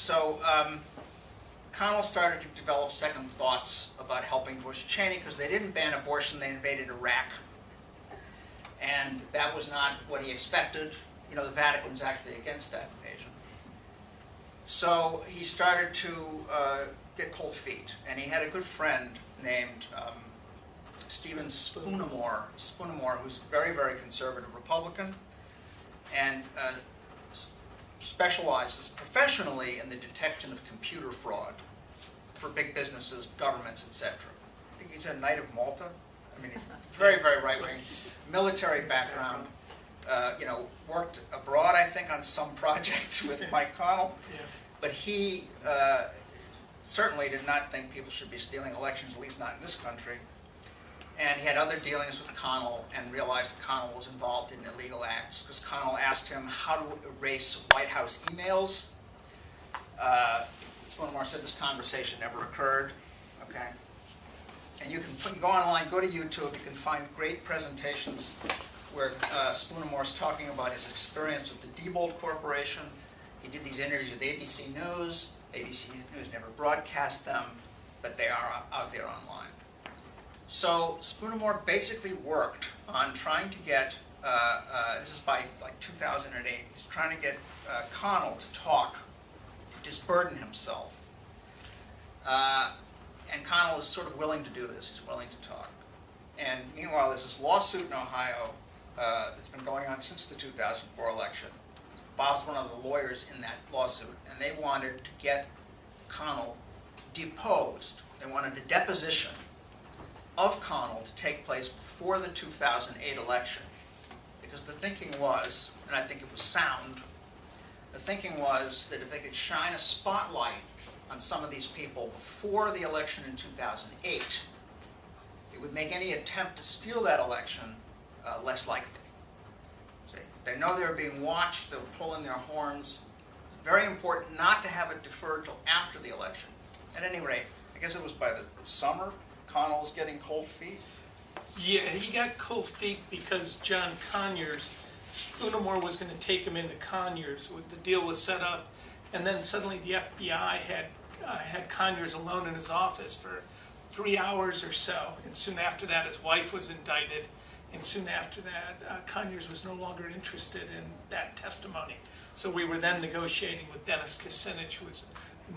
So Connell started to develop second thoughts about helping Bush Cheney because they didn't ban abortion, they invaded Iraq. And that was not what he expected. You know, the Vatican's actually against that invasion. So he started to get cold feet. And he had a good friend named Stephen Spoonamore, who's a very, very conservative Republican, and specializes professionally in the detection of computer fraud for big businesses, governments, etc. I think he's a Knight of Malta. I mean, he's very, very right-wing, military background. You know, worked abroad, I think, on some projects with Mike Connell. Yes. But he certainly did not think people should be stealing elections, at least not in this country. And he had other dealings with Connell and realized that Connell was involved in illegal acts because Connell asked him how to erase White House emails. Spoonamore said this conversation never occurred. Okay, and you can go online, go to YouTube. You can find great presentations where Spoonamore's talking about his experience with the Diebold Corporation. He did these interviews with ABC News. ABC News never broadcast them, but they are out there online. So Spoonamore basically worked on trying to get, this is by like 2008, he's trying to get Connell to talk, to disburden himself. And Connell is sort of willing to do this, he's willing to talk. And meanwhile, there's this lawsuit in Ohio that's been going on since the 2004 election. Bob's one of the lawyers in that lawsuit, and they wanted to get Connell deposed. They wanted a deposition of Connell to take place before the 2008 election. Because the thinking was, and I think it was sound, the thinking was that if they could shine a spotlight on some of these people before the election in 2008, it would make any attempt to steal that election less likely. See, they know they're being watched, they'll pull in their horns. Very important not to have it deferred till after the election. At any rate, I guess it was by the summer, Connell was getting cold feet. Yeah, he got cold feet because John Conyers, Spoonamore was going to take him into Conyers. The deal was set up, and then suddenly the FBI had Conyers alone in his office for 3 hours or so, and soon after that his wife was indicted, and soon after that Conyers was no longer interested in that testimony. So we were then negotiating with Dennis Kucinich, who was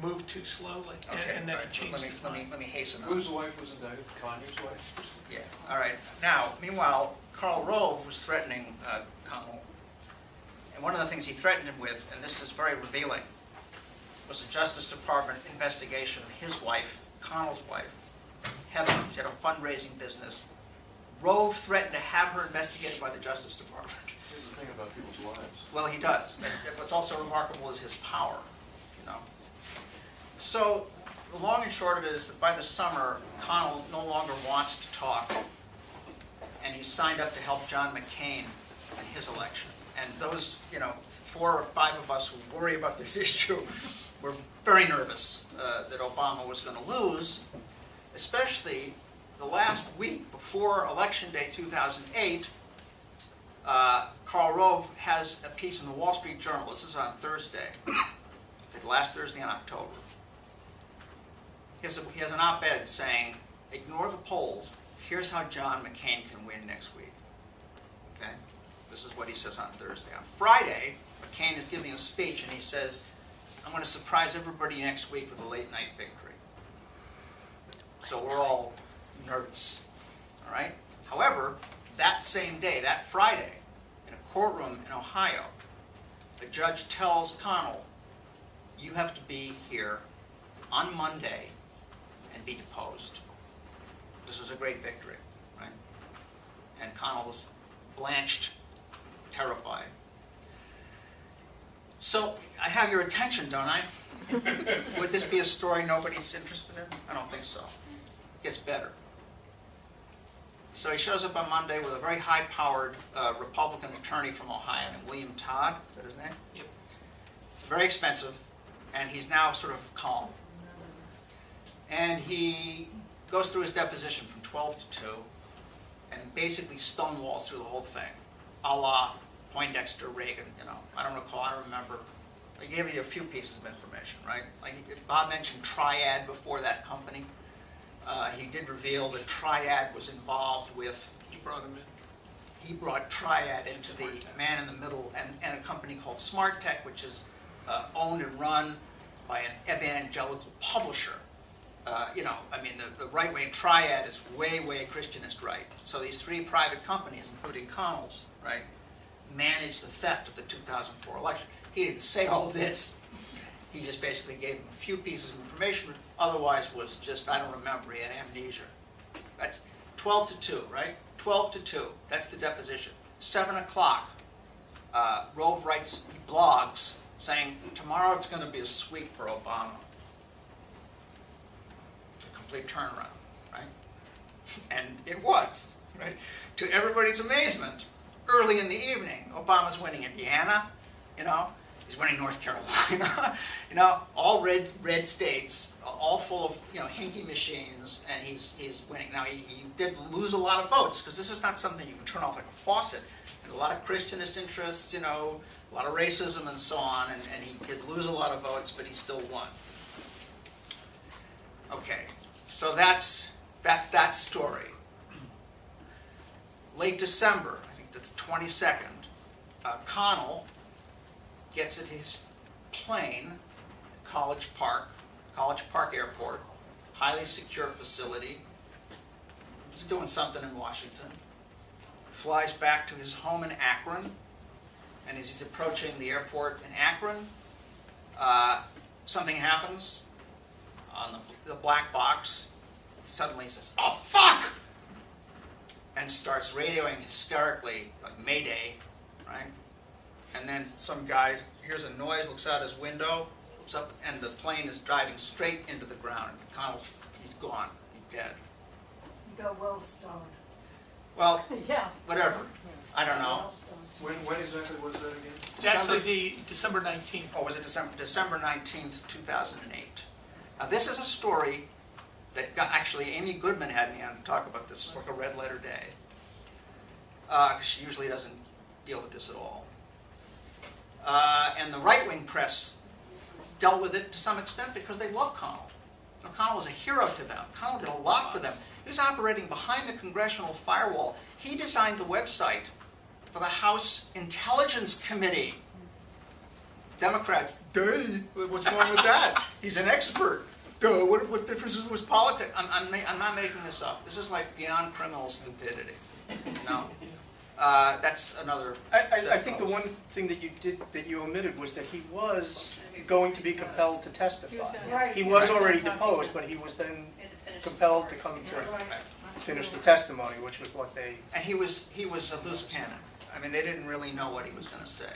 moved too slowly, Okay, and then right. he changed his mind. Let me hasten on. Whose wife was indicted? Conyers' wife? Yeah, all right. Now, meanwhile, Karl Rove was threatening Connell. And one of the things he threatened him with, and this is very revealing, was a Justice Department investigation of his wife, Connell's wife, Heather. She had a fundraising business. Rove threatened to have her investigated by the Justice Department. Here's the thing about people's wives. Well, he does. And what's also remarkable is his power, you know. So the long and short of it is that by the summer, Connell no longer wants to talk, and he's signed up to help John McCain in his election. And those, 4 or 5 of us who worry about this issue were very nervous that Obama was going to lose, especially the last week before Election Day 2008. Karl Rove has a piece in the Wall Street Journal. This is on Thursday, the last Thursday in October. He has an op-ed saying, ignore the polls, here's how John McCain can win next week. Okay? This is what he says on Thursday. On Friday, McCain is giving a speech and he says, I'm going to surprise everybody next week with a late night victory. So we're all nervous. All right? However, that same day, that Friday, in a courtroom in Ohio, the judge tells Connell, you have to be here on Monday and be deposed. This was a great victory, right? And Connell was blanched, terrified. So I have your attention, don't I? Would this be a story nobody's interested in? I don't think so. It gets better. So he shows up on Monday with a very high-powered Republican attorney from Ohio named William Todd. Is that his name? Yep. Very expensive, and he's now sort of calm. And he goes through his deposition from 12 to 2 and basically stonewalls through the whole thing, a la Poindexter, Reagan, I don't recall, I don't remember. I gave you a few pieces of information, right? Like Bob mentioned Triad before that company. He did reveal that Triad was involved with, He brought him in. he brought Triad into the man in the middle and a company called Smart Tech, which is owned and run by an evangelical publisher. You know, I mean, the right-wing Triad is way, way Christianist right. So these three private companies, including Connell's, right, managed the theft of the 2004 election. He didn't say all this. He just basically gave him a few pieces of information, but otherwise was just, I don't remember, he had amnesia. That's 12 to 2, right? 12 to 2, that's the deposition. 7 o'clock, Rove writes, he blogs, saying, tomorrow it's going to be a sweep for Obama. A complete turnaround, right? And it was, right? To everybody's amazement, early in the evening, Obama's winning Indiana, you know, he's winning North Carolina, you know, all red states, all full of, you know, hinky machines, and he's winning. Now, he did lose a lot of votes, because this is not something you can turn off like a faucet. And a lot of Christianist interests, you know, a lot of racism and so on, and he did lose a lot of votes, but he still won. Okay, so that's that story. Late December, I think that's 22nd, Connell gets at his plane, College Park Airport, highly secure facility. He's doing something in Washington. Flies back to his home in Akron, and as he's approaching the airport in Akron, something happens on the black box. Suddenly he says, "Oh, fuck!" and starts radioing hysterically, like Mayday, right? And then some guy hears a noise, looks out his window, looks up, and the plane is driving straight into the ground. Connell's, he's gone, he's dead. You got well stoned. Well, Yeah. whatever, I don't know. Well stoned. When exactly was that again? It's actually the December 19th. Oh, was it December 19th, 2008. Now this is a story that got, actually Amy Goodman had me on to talk about this. It's like a red letter day. Because she usually doesn't deal with this at all. And the right-wing press dealt with it to some extent because they love Connell. You know, Connell was a hero to them. Connell did a lot for them. He was operating behind the congressional firewall. He designed the website for the House Intelligence Committee. Democrats, duh, what's wrong with that? He's an expert. Duh, what difference is with politics? I'm not making this up. This is like beyond criminal stupidity. You know? That's another. I think the one thing that you omitted was that he was going to be compelled to testify. Right. He was already deposed, but he was then compelled to come to finish the testimony, which was what they. And he was a loose cannon. I mean, they didn't really know what he was going to say.